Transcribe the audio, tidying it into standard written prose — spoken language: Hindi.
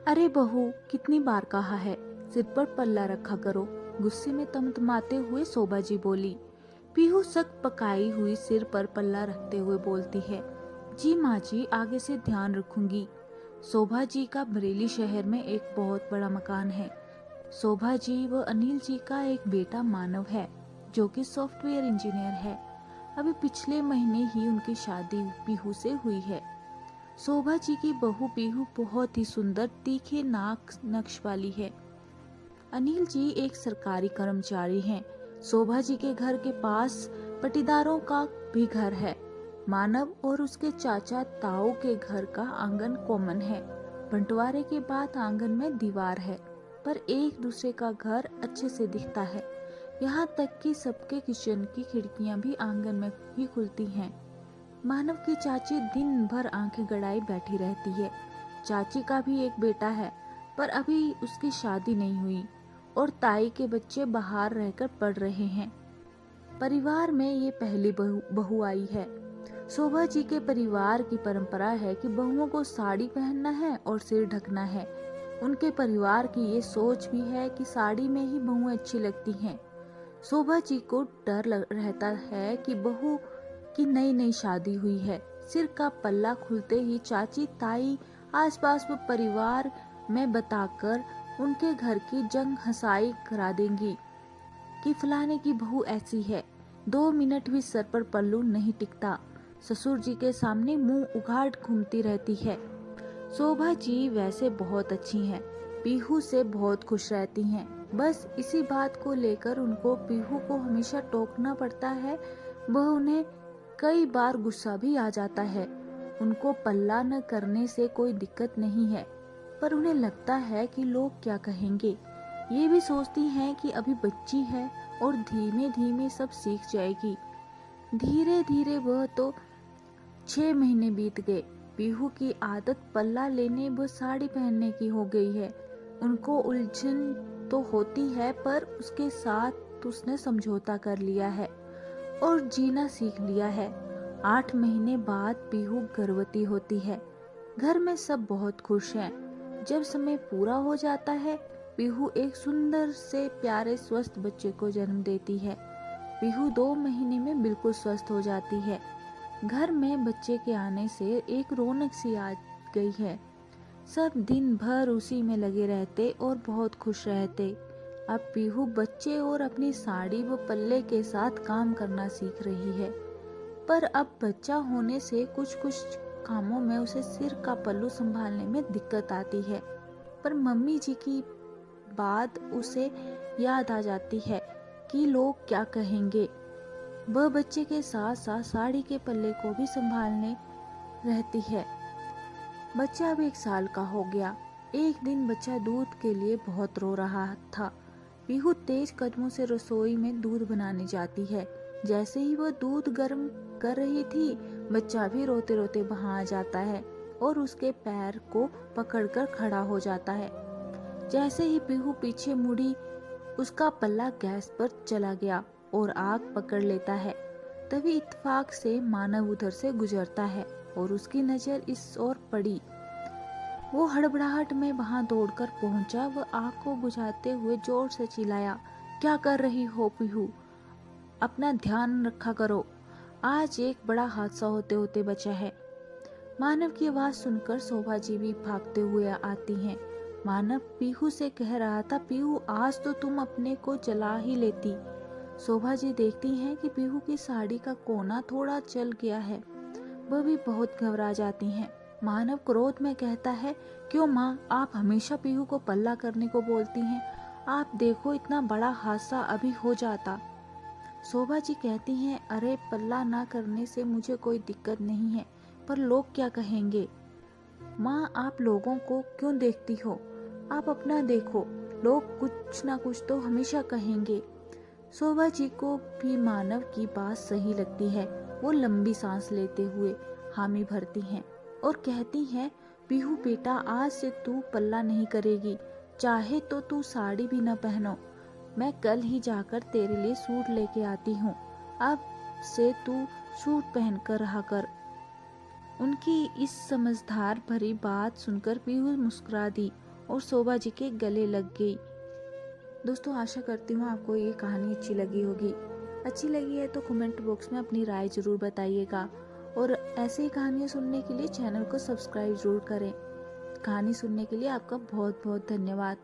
अरे बहू, कितनी बार कहा है सिर पर पल्ला रखा करो। गुस्से में तमतमाते हुए शोभा जी बोली। पीहू सक पकाई हुई सिर पर पल्ला रखते हुए बोलती है, जी माँ जी, आगे से ध्यान रखूंगी। शोभा जी का बरेली शहर में एक बहुत बड़ा मकान है। शोभा जी व अनिल जी का एक बेटा मानव है, जो कि सॉफ्टवेयर इंजीनियर है। अभी पिछले महीने ही उनकी शादी पीहू से हुई है। शोभा जी की बहू पीहू बहुत ही सुंदर तीखे नाक नक्श वाली है। अनिल जी एक सरकारी कर्मचारी हैं। शोभा जी के घर के पास पटीदारों का भी घर है। मानव और उसके चाचा ताऊ के घर का आंगन कॉमन है। बंटवारे के बाद आंगन में दीवार है, पर एक दूसरे का घर अच्छे से दिखता है। यहाँ तक कि सबके किचन की खिड़कियाँ भी आंगन में ही खुलती हैं। मानव की चाची दिन भर आंखें गड़ाई बैठी रहती है। चाची का भी एक बेटा है, पर अभी उसकी शादी नहीं हुई और ताई के बच्चे बाहर रहकर पढ़ रहे हैं। परिवार में ये पहली बहू आई है। शोभा जी के परिवार की परंपरा है कि बहुओं को साड़ी पहनना है और सिर ढकना है। उनके परिवार की ये सोच भी है कि साड़ी में ही बहुएं अच्छी लगती हैं। शोभा जी को डर रहता है कि बहू की नई नई शादी हुई है। सिर का पल्ला खुलते ही चाची ताई आसपास वो परिवार में बताकर उनके घर की जंग हंसाई करा देंगी कि फलाने की बहू ऐसी है। 2 मिनट भी सर पर पल्लू नहीं टिकता। ससुर जी के सामने मुंह उघाड़ घूमती रहती है। शोभा जी वैसे बहुत अच्छी हैं, पीहू से बहुत खुश रहती हैं। बस इसी बात को लेकर उनको पीहू को हमेशा टोकना पड़ता है। वह उन्हें कई बार गुस्सा भी आ जाता है। उनको पल्ला न करने से कोई दिक्कत नहीं है, पर उन्हें लगता है कि लोग क्या कहेंगे। ये भी सोचती हैं कि अभी बच्ची है और धीमे धीमे सब सीख जाएगी। धीरे धीरे वह तो 6 महीने बीत गए। पीहू की आदत पल्ला लेने व साड़ी पहनने की हो गई है। उनको उलझन तो होती है, पर उसके साथ उसने समझौता कर लिया है और जीना सीख लिया है। 8 महीने बाद पीहू गर्भवती होती है। घर में सब बहुत खुश हैं। जब समय पूरा हो जाता है, पीहू एक सुंदर से प्यारे स्वस्थ बच्चे को जन्म देती है। पीहू 2 महीने में बिल्कुल स्वस्थ हो जाती है। घर में बच्चे के आने से एक रौनक सी आ गई है। सब दिन भर उसी में लगे रहते और बहुत खुश रहते। अब पीहू बच्चे और अपनी साड़ी व पल्ले के साथ काम करना सीख रही है। पर अब बच्चा होने से कुछ कुछ कामों में उसे सिर का पल्लू संभालने में दिक्कत आती है। पर मम्मी जी की बात उसे याद आ जाती है कि लोग क्या कहेंगे। वह बच्चे के साथ साथ साड़ी के पल्ले को भी संभालने रहती है। बच्चा अब 1 साल का हो गया। एक दिन बच्चा दूध के लिए बहुत रो रहा था। पीहू तेज कदमों से रसोई में दूध बनाने जाती है। जैसे ही वह दूध गर्म कर रही थी, बच्चा भी रोते रोते वहां आ जाता है और उसके पैर को पकड़कर खड़ा हो जाता है। जैसे ही पीहू पीछे मुड़ी, उसका पल्ला गैस पर चला गया और आग पकड़ लेता है। तभी इत्तेफाक से मानव उधर से गुजरता है और उसकी नजर इस ओर पड़ी। वो हड़बड़ाहट में वहां दौड़कर पहुंचा। वह आग को बुझाते हुए जोर से चिल्लाया, क्या कर रही हो पीहू? अपना ध्यान रखा करो, आज एक बड़ा हादसा होते होते बचा है। मानव की आवाज सुनकर शोभा जी भी भागते हुए आती हैं। मानव पीहू से कह रहा था, पीहू आज तो तुम अपने को जला ही लेती। शोभा जी देखती हैं कि पीहू की साड़ी का कोना थोड़ा जल गया है। वह भी बहुत घबरा जाती हैं। मानव क्रोध में कहता है, क्यों माँ, आप हमेशा पीहू को पल्ला करने को बोलती हैं। आप देखो, इतना बड़ा हादसा अभी हो जाता। शोभा जी कहती हैं, अरे पल्ला ना करने से मुझे कोई दिक्कत नहीं है, पर लोग क्या कहेंगे। माँ, आप लोगों को क्यों देखती हो? आप अपना देखो, लोग कुछ ना कुछ तो हमेशा कहेंगे। शोभा जी को भी मानव की बात सही लगती है। वो लंबी सांस लेते हुए हामी भरती हैं और कहती हैं, पीहू बेटा, आज से तू पल्ला नहीं करेगी। चाहे तो तू साड़ी भी न पहनो। मैं कल ही जाकर तेरे लिए सूट लेके आती हूँ। अब से तू सूट पहन कर रहा कर। उनकी इस समझदार भरी बात सुनकर पीहू मुस्कुरा दी और शोभा जी के गले लग गई। दोस्तों, आशा करती हूँ आपको ये कहानी अच्छी लगी होगी। अच्छी लगी है तो कमेंट बॉक्स में अपनी राय ज़रूर बताइएगा और ऐसे ही कहानियाँ सुनने के लिए चैनल को सब्सक्राइब ज़रूर करें। कहानी सुनने के लिए आपका बहुत बहुत धन्यवाद।